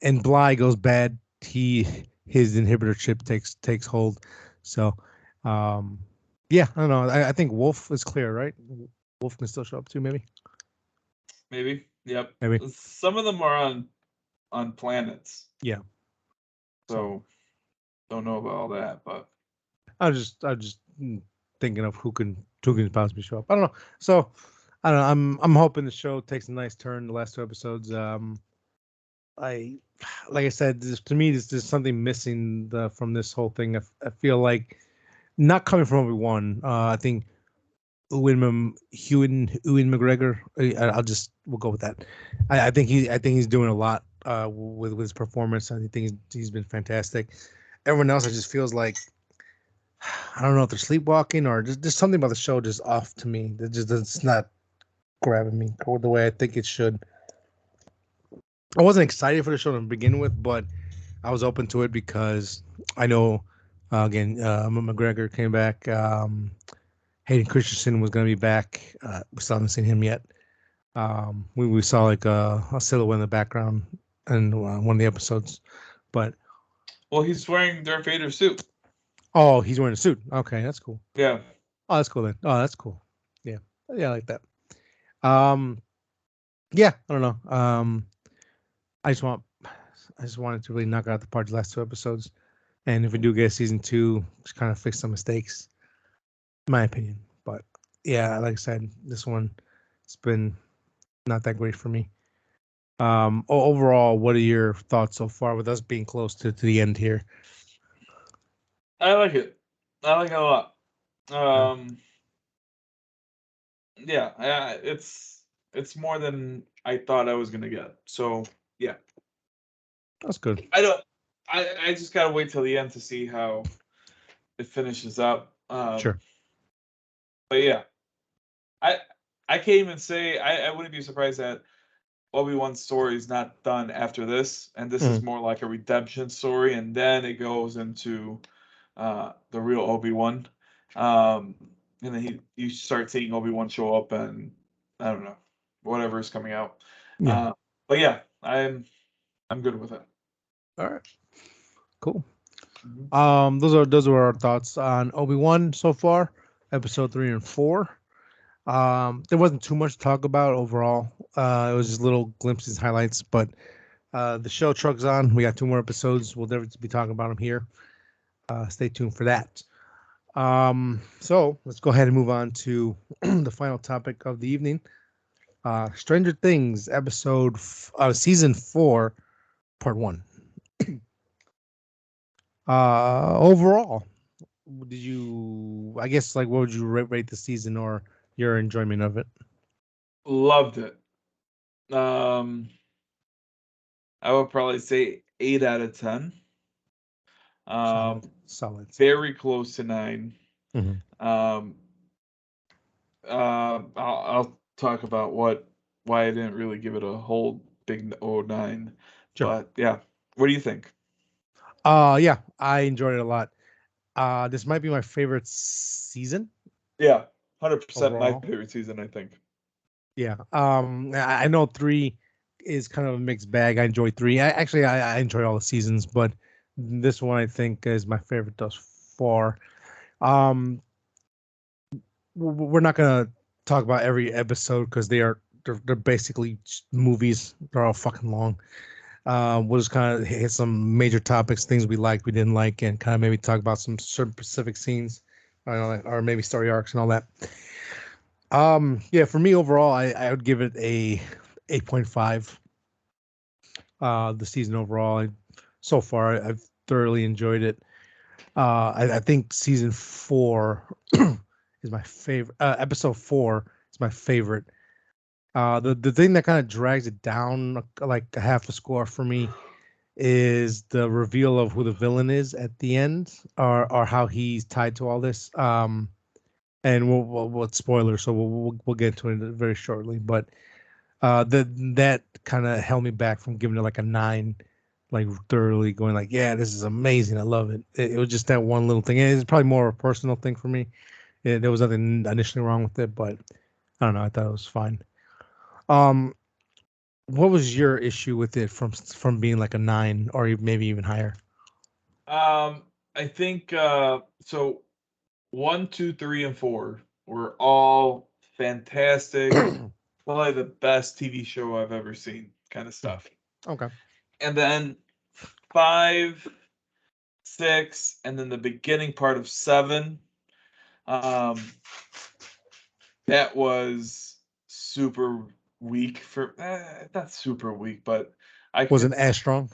and Bly goes bad. His inhibitor chip takes hold. So, yeah, I don't know. I think Wolf is clear, right? Wolf can still show up too, maybe. Maybe. Yep. Maybe. Some of them are on planets. Yeah. So don't know about all that, but I was just thinking of who can possibly show up. I don't know. So I don't know. I'm hoping the show takes a nice turn. The last 2 episodes. Like I said, to me, there's something missing from this whole thing. I feel like not coming from Obi-Wan. I think Ewan McGregor. We'll go with that. I think he's doing a lot with his performance. I think he's been fantastic. Everyone else, it just feels like I don't know if they're sleepwalking or just something about the show just off to me. It's not grabbing me the way I think it should. I wasn't excited for the show to begin with, but I was open to it because I know again McGregor came back. Hayden Christensen was going to be back. We still haven't seen him yet. We saw like a silhouette in the background in one of the episodes, but he's wearing Darth Vader's suit. Oh, he's wearing a suit. Okay, that's cool. Yeah. Oh, that's cool then. Oh, that's cool. Yeah, I like that. Yeah, I don't know. I just wanted to really knock out the park the last 2 episodes, and if we do get season 2, just kind of fix some mistakes, in my opinion. But yeah, like I said, this one it's been not that great for me. Overall, what are your thoughts so far with us being close to the end here? I like it. I like it a lot. Yeah, it's more than I thought I was gonna get. So yeah, that's good. I just gotta wait till the end to see how it finishes up. Sure. But yeah, I can't even say I wouldn't be surprised that Obi-Wan's story is not done after this, and this is more like a redemption story, and then it goes into the real Obi-Wan. And then you start seeing Obi-Wan show up, and I don't know, whatever is coming out. Yeah. But yeah, I'm good with it. All right. Cool. Mm-hmm. Those were our thoughts on Obi-Wan so far, episode 3 and 4. There wasn't too much to talk about overall. It was just little glimpses, highlights, but the show trucks on. We got 2 more episodes. We'll definitely be talking about them here. Stay tuned for that. So let's go ahead and move on to the final topic of the evening. Stranger Things episode season 4, part 1. Overall, did you? I guess like what would you rate the season or your enjoyment of it? Loved it. I would probably say 8 out of 10. Um, Solid. very close to 9. Mhm. Um, I'll talk about why I didn't really give it a whole big 9. Sure. But yeah, what do you think? Yeah, I enjoyed it a lot. This might be my favorite season Yeah, 100% my overall. favorite season, I think. Yeah. I know 3 is kind of a mixed bag. I enjoy 3. I enjoy all the seasons, but this one I think is my favorite thus far. Um, we're not gonna talk about every episode because they're basically just movies. They're all fucking long. We'll just kind of hit some major topics, things we liked, we didn't like, and kind of maybe talk about some certain specific scenes, or maybe story arcs and all that. Yeah, for me overall, I would give it a 8.5. The season overall, so far, I've thoroughly enjoyed it. I think season 4 is my favorite. Episode 4 is my favorite. The thing that kind of drags it down like a half a score for me is the reveal of who the villain is at the end, or how he's tied to all this. And we'll spoiler, so we'll get into it very shortly. But that kind of held me back from giving it like a 9, like thoroughly going like, yeah, this is amazing, I love it. It was just that one little thing. It's probably more a personal thing for me. There was nothing initially wrong with it, but I don't know. I thought it was fine. Um, what was your issue with it from being like a 9 or maybe even higher? I think so 1, 2, 3, and 4 were all fantastic. Probably the best TV show I've ever seen, kind of stuff. Okay. And then 5, 6, and then the beginning part of 7. Um, that was super weak for not super weak, but I could Wasn't as strong.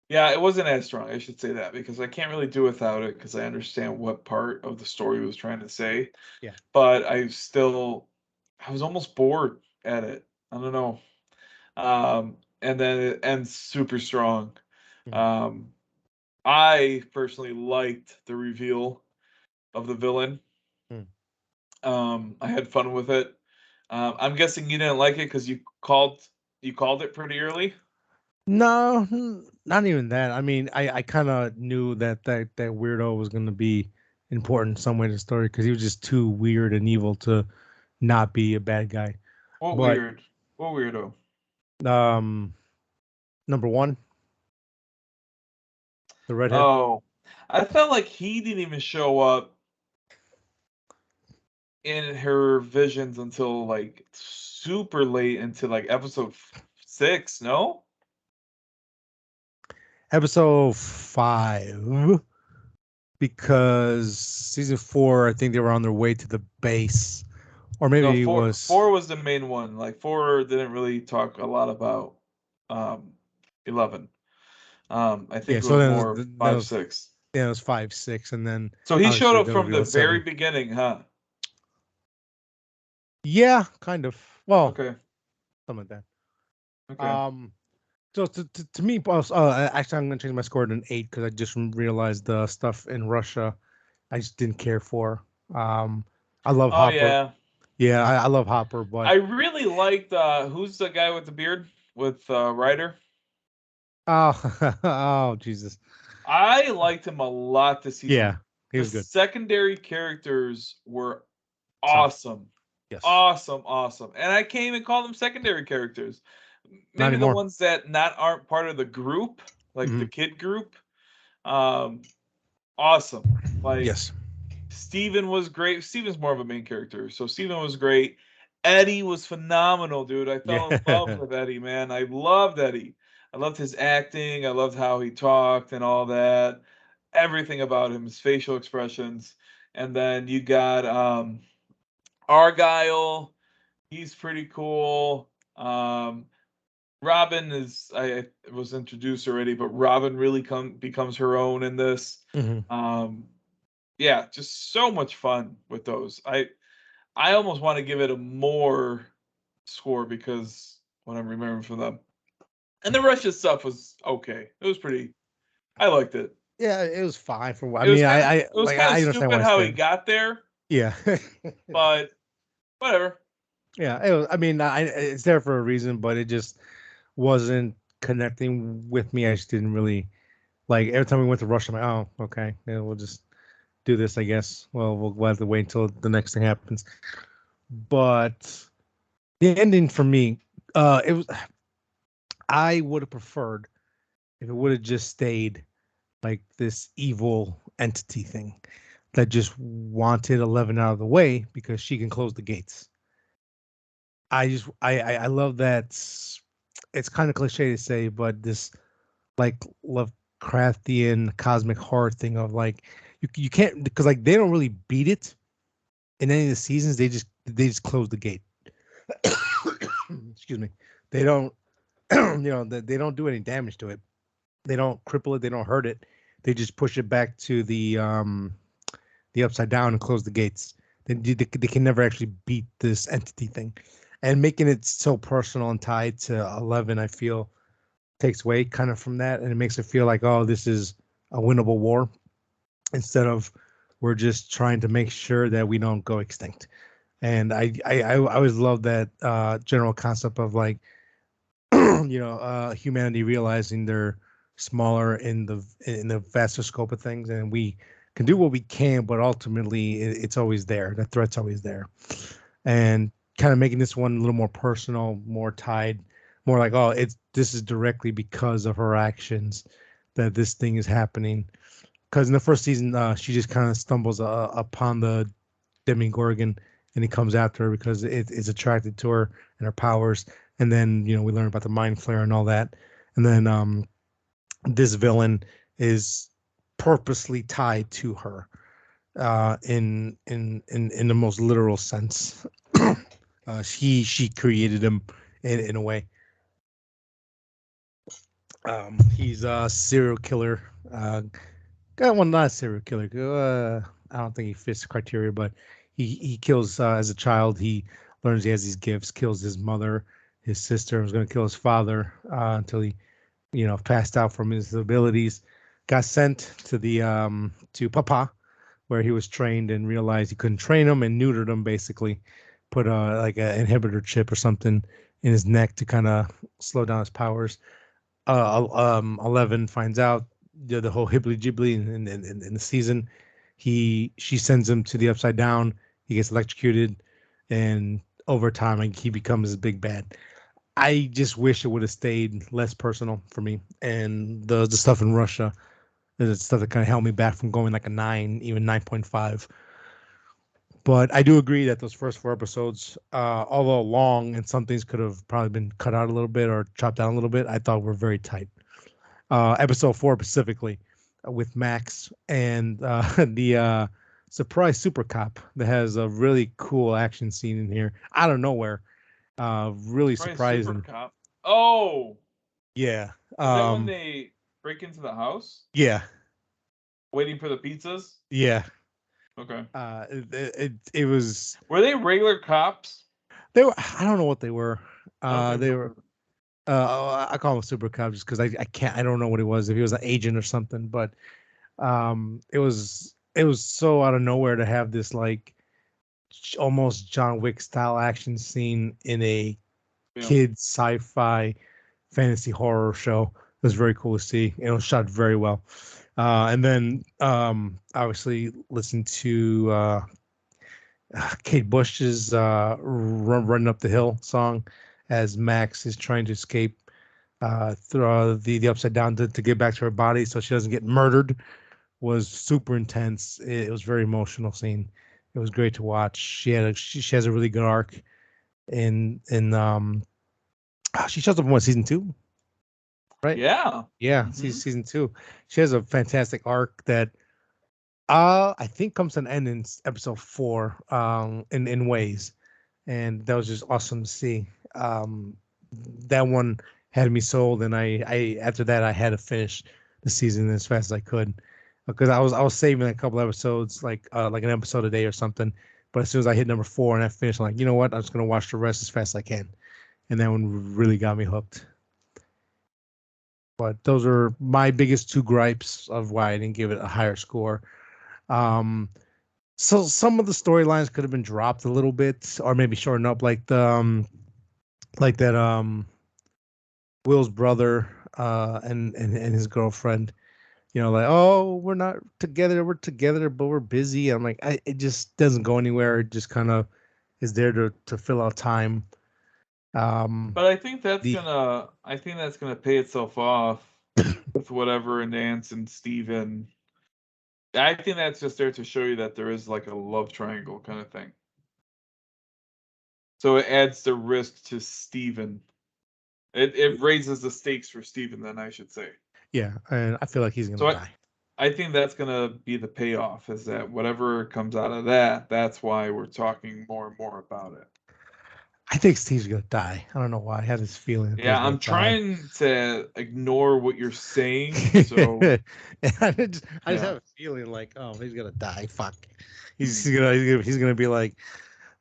yeah, it wasn't as strong. I should say that because I can't really do without it because I understand what part of the story was trying to say. Yeah. But I was almost bored at it. I don't know. And then it ends super strong. Mhm. Um, I personally liked the reveal of the villain. Mm. I had fun with it. I'm guessing you didn't like it because you called it pretty early. No, not even that. I mean, I kind of knew that weirdo was going to be important some way to the story because he was just too weird and evil to not be a bad guy. What But weird? What weirdo? um, number one, the redhead. Oh, I felt like he didn't even show up in her visions until like super late into like episode 6. No. Episode 5, because season 4, I think they were on their way to the base, or No, maybe it four was. four was the main one. Like 4 didn't really talk a lot about um 11. I Yeah. think it So was then it was, more then it 5, was 6. yeah, it was 5, 6, and then So he showed obviously up the from reveal the of very 7. beginning, huh? Yeah, kind of. Well, Okay. something like that. Okay. So to me, boss. Actually, I'm gonna change my score to an 8 because I just realized the stuff in Russia I just didn't care for. I love Oh Hopper. yeah. Yeah, I love Hopper, but I really liked who's the guy with the beard with Ryder? oh, oh Jesus, I liked him a lot this season. yeah, he The was good. secondary characters were Solid. awesome. Yes, Awesome, awesome. And I can't even call them secondary characters. not Maybe the anymore. ones that not aren't part of the group, like the Hmm. kid group. Um, awesome. Like Yes. Steven was great. Steven's more of a main character. So Steven was great. Eddie was phenomenal, dude. I fell in love Yeah. with Eddie, man. I loved Eddie. I loved his acting. I loved how he talked and all that. Everything about him, his facial expressions. And then you got Argyle. He's pretty cool. Robin is I was introduced already, but Robin really becomes her own in this. Hmm. Um, yeah, just so much fun with those. I almost want to give it a more score because what I'm remembering from them. And the Russia stuff was okay. It was pretty. I liked it. Yeah, it was fine for. I It was mean, kind of I it was like kind of I understand stupid why it's how he there. got there, Yeah. but whatever. Yeah, it was, I mean, it's there for a reason, but it just wasn't connecting with me. I just didn't really like every time we went to Russia. I'm like, oh, okay, yeah, we'll just do this, I guess. Well, we'll have to wait until the next thing happens. But the ending for me, it was. I would have preferred if it would have just stayed like this evil entity thing that just wanted 11 out of the way because she can close the gates. I love that. It's kind of cliche to say, but this like Lovecraftian cosmic horror thing of like you can't because like they don't really beat it in any of the seasons. They just close the gate. Excuse me. They don't they don't do any damage to it. They don't cripple it. They don't hurt it. They just push it back to the upside down and close the gates. They can never actually beat this entity thing, and making it so personal and tied to 11, I feel takes away kind of from that, and it makes it feel like, oh, this is a winnable war instead of we're just trying to make sure that we don't go extinct. And I always love that general concept of like humanity realizing they're smaller in the vaster scope of things, and we can do what we can, but ultimately it's always there. The threat's always there, and kind of making this one a little more personal, more tied, more like, oh, it's this is directly because of her actions that this thing is happening. Because in the first season, she just kind of stumbles upon the Demigorgon, and he comes after her because it is attracted to her and her powers. And then we learn about the mind flare and all that. And then this villain is purposely tied to her in the most literal sense. She created him in a way. He's a serial killer. Well, not a serial killer. I don't think he fits the criteria, but he kills as a child. He learns he has these gifts. Kills his mother, his sister. Was going to kill his father until he, passed out from his abilities. Got sent to the to Papa, where he was trained and realized he couldn't train him and neutered him basically. Put like an inhibitor chip or something in his neck to kind of slow down his powers. 11 finds out the whole hibbly jibbly in the season. She sends him to the upside down. He gets electrocuted, and over time, like, he becomes a big bad. I just wish it would have stayed less personal for me, and the stuff in Russia is stuff that kind of held me back from going like a 9, even 9.5. But I do agree that those first 4 episodes, although long and some things could have probably been cut out a little bit or chopped down a little bit, I thought were very tight. Episode 4 specifically, with Max and the surprise super cop that has a really cool action scene in here out of nowhere. Really Probably Super surprising. Cop. Oh, Yeah. is that when they break into the house Yeah. waiting for the pizzas? Yeah. Okay. It was. Were they regular cops? They were. I don't know what they were. Okay. They were. I call him Super Cop just because I can't. I don't know what he was. If he was an agent or something, but it was so out of nowhere to have this like almost John Wick style action scene in a Yeah. kids sci-fi fantasy horror show. It was very cool to see. It was shot very well. And then obviously listen to Kate Bush's "Running Up the Hill" song as Max is trying to escape through the upside down to get back to her body so she doesn't get murdered. Was super intense. It was very emotional scene. It was great to watch. She has a really good arc in she shows up in what, season 2, right? Yeah. Yeah, Mhm. season 2. She has a fantastic arc that I think comes to an end in episode 4 in ways, and that was just awesome to see. That one had me sold, and I after that I had to finish the season as fast as I could because I was saving a couple episodes like an episode a day or something. But as soon as I hit number 4 and I finished, I'm like, you know what? I'm just gonna watch the rest as fast as I can, and that one really got me hooked. But those are my biggest two gripes of why I didn't give it a higher score. So some of the storylines could have been dropped a little bit, or maybe shortened up, like that Will's brother and his girlfriend. Like, oh, we're not together, we're together, but we're busy. I'm like, it just doesn't go anywhere. It just kind of is there to fill out time. But I think that's The gonna pay itself off with whatever Nance and Steven. I think that's just there to show you that there is like a love triangle kind of thing. So it adds the risk to Steven. It raises the stakes for Steven, then I should say. Yeah, and I feel like he's gonna So die. I think that's gonna be the payoff, is that whatever comes out of that, that's why we're talking more and more about it. I think Steve's gonna die. I don't know why. I had this feeling that Yeah, he's gonna I'm trying to ignore what you're saying. So die. I just Yeah. have a feeling like, oh, he's gonna die. Fuck. He's gonna be like,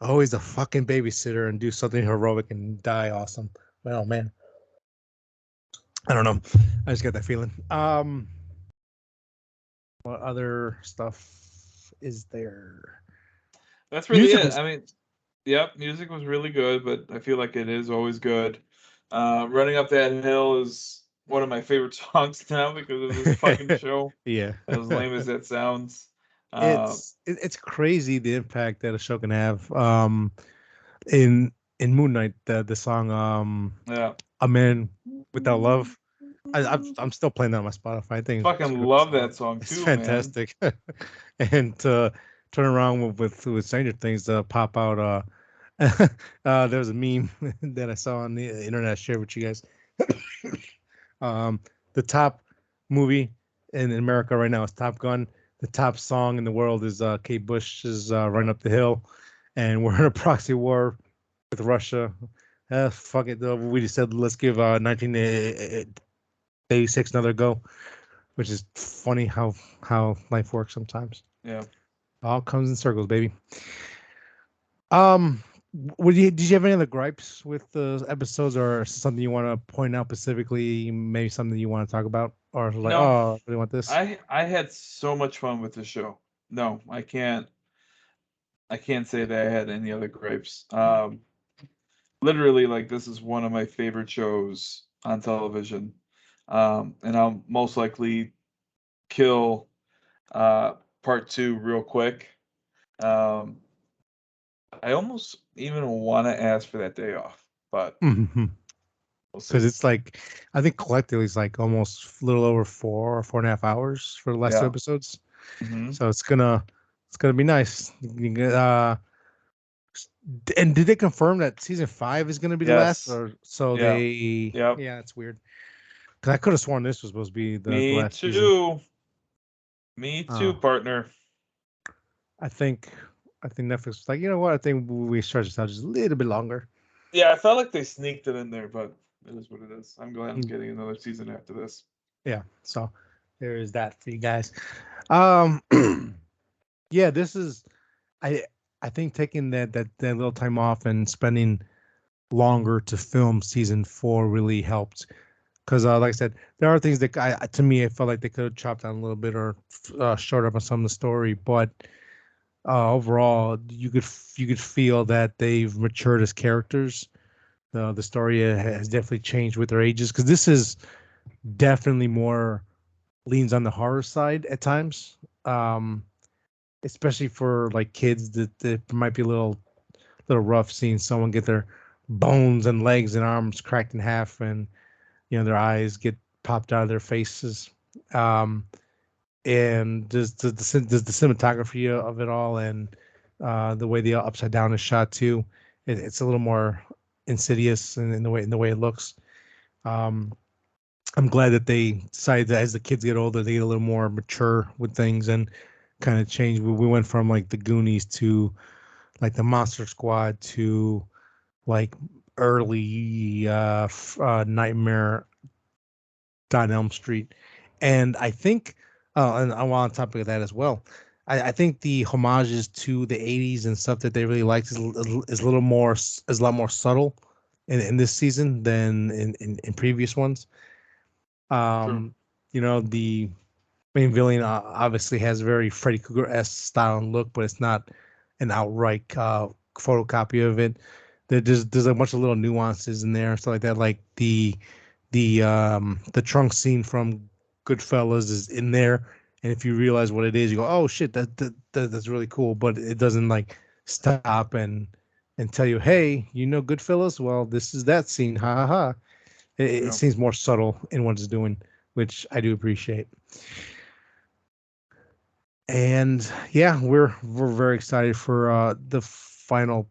oh, he's a fucking babysitter and do something heroic and die awesome. Well, man, I don't know. I just got that feeling. What other stuff is there? that's really Music it. was- I mean, yep, music was really good, but I feel like it is always good. Running Up That Hill is one of my favorite songs now because of this fucking show. Yeah. As lame as that sounds. It's crazy the impact that a show can have. In Moon Knight, the song Yeah. A Man Without Love. I'm still playing that on my Spotify. I think it's a Fucking good love song. that song It's too, man. fantastic. And turn around with Stranger Things to pop out. There was a meme that I saw on the internet I shared with you guys. The top movie in America right now is Top Gun. The top song in the world is Kate Bush's "Run Up the Hill," and we're in a proxy war with Russia. Fuck it. We just said let's give 1986 another go, which is funny how life works sometimes. Yeah. All comes in circles, baby. Did you have any other gripes with the episodes, or something you want to point out specifically? Maybe something you want to talk about, or like, No. oh, I really want this. I had so much fun with the show. No, I can't say that I had any other gripes. Literally, like, this is one of my favorite shows on television. And I'll most likely kill part 2 real quick. I almost even want to ask for that day off, but Because we'll see. it's like, I think collectively it's like almost a little over 4.5 hours for the last 2 Yeah. episodes. Mhm. So it's gonna be nice. And did they confirm that season 5 is gonna be the last? Yes. Or so Yeah. they? Yep. Yeah, it's weird. Because I could have sworn this was supposed to be the Me last season. too. Me too, partner. I think Netflix was like, you know what? I think we stretch this out just a little bit longer. Yeah, I felt like they sneaked it in there, but it is what it is. I'm glad I'm getting another season after this. Yeah, so there is that for you guys. Yeah, this is I think taking that little time off and spending longer to film season 4 really helped. Because like I said, there are things that to me I felt like they could have chopped down a little bit or short up on some of the story, but overall you could feel that they've matured as characters. The story has definitely changed with their ages, because this is definitely more leans on the horror side at times, especially for like kids. That might be a little rough seeing someone get their bones and legs and arms cracked in half, and their eyes get popped out of their faces. And just the cinematography of it all, and the way the upside down is shot too. It's a little more insidious in the way it looks. I'm glad that they decided that as the kids get older, they get a little more mature with things and kind of change. We went from like the Goonies to like the Monster Squad to like early Nightmare on Elm Street. And I think, and I'm on topic of that as well. I think the homages to the 80s and stuff that they really liked is a lot more subtle in this season than in previous ones. You know, the main villain obviously has a very Freddy Krueger-esque style and look, but it's not an outright photocopy of it. There's a bunch of little nuances in there and stuff like that. Like the trunk scene from Goodfellas is in there, and if you realize what it is, you go, "Oh shit, that's really cool." But it doesn't like stop and tell you, "Hey, you know Goodfellas? Well, this is that scene." Ha ha ha. It seems more subtle in what it's doing, which I do appreciate. And yeah, we're very excited for the final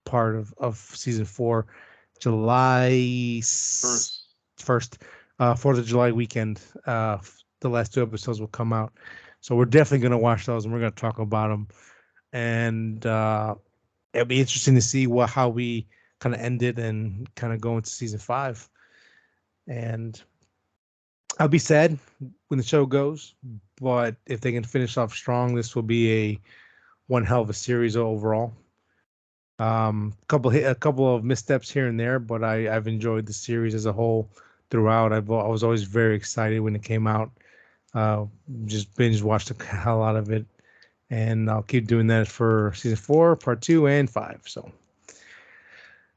part of season 4, July 1st, 4th of July weekend. The last 2 episodes will come out, so we're definitely going to watch those and we're going to talk about them. And it'll be interesting to see how we kind of end it and kind of go into season 5. And I'll be sad when the show goes, but if they can finish off strong, this will be one hell of a series overall. A couple of missteps here and there, but I've enjoyed the series as a whole throughout. I was always very excited when it came out. Just binge watched the hell out of it, and I'll keep doing that for season 4, part 2, and 5. So,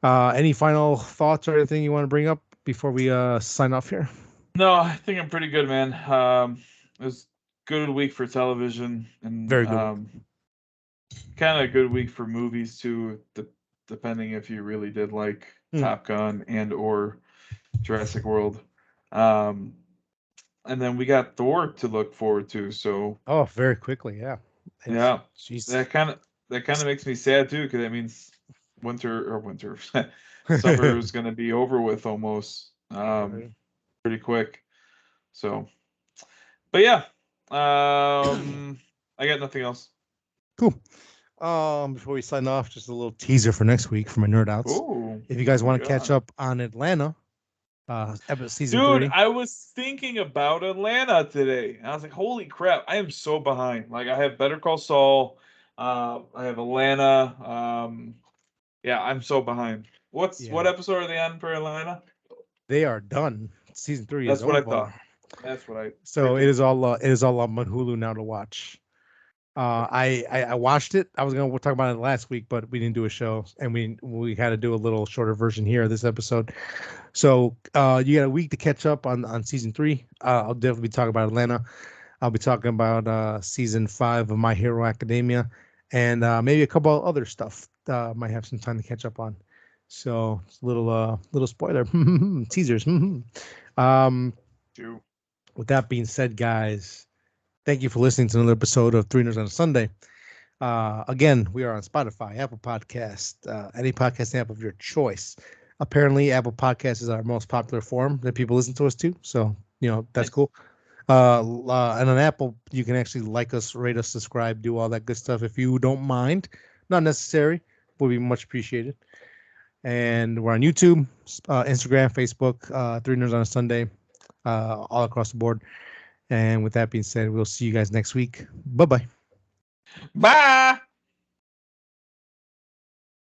any final thoughts or anything you want to bring up before we sign off here? No, I think I'm pretty good, man. It was a good week for television and Very good. Kind of a good week for movies too, depending if you really did like Top Gun and or Jurassic World. And then we got Thor to look forward to. So very quickly, yeah. Yeah, jeez. that kind of makes me sad too, because that means summer is going to be over with almost. Pretty quick. So, but yeah, I got nothing else. Cool. Before we sign off, just a little teaser for next week for my nerd outs. Ooh, if you guys want to catch up on Atlanta, season 3. I was thinking about Atlanta today. I was like, holy crap, I am so behind. Like, I have Better Call Saul, I have Atlanta. Yeah, I'm so behind. What episode are they on for Atlanta? They are done. Season 3 That's is what over. I thought. That's what I. So it is all on Hulu now to watch. I watched it. I was gonna talk about it last week, but we didn't do a show, and we had to do a little shorter version here this episode. So you got a week to catch up on season 3. I'll definitely be talking about Atlanta. I'll be talking about season 5 of My Hero Academia, and maybe a couple of other stuff. Might have some time to catch up on. So it's a little spoiler teasers. With that being said, guys, thank you for listening to another episode of Three Nerds on a Sunday. Again, we are on Spotify, Apple Podcast, any podcast app of your choice. Apparently, Apple Podcast is our most popular form that people listen to us to. So, that's cool. And on Apple, you can actually like us, rate us, subscribe, do all that good stuff if you don't mind. Not necessary, would be much appreciated. And we're on YouTube, Instagram, Facebook, Three Nerds on a Sunday, all across the board. And with that being said, we'll see you guys next week. Bye-bye. Bye.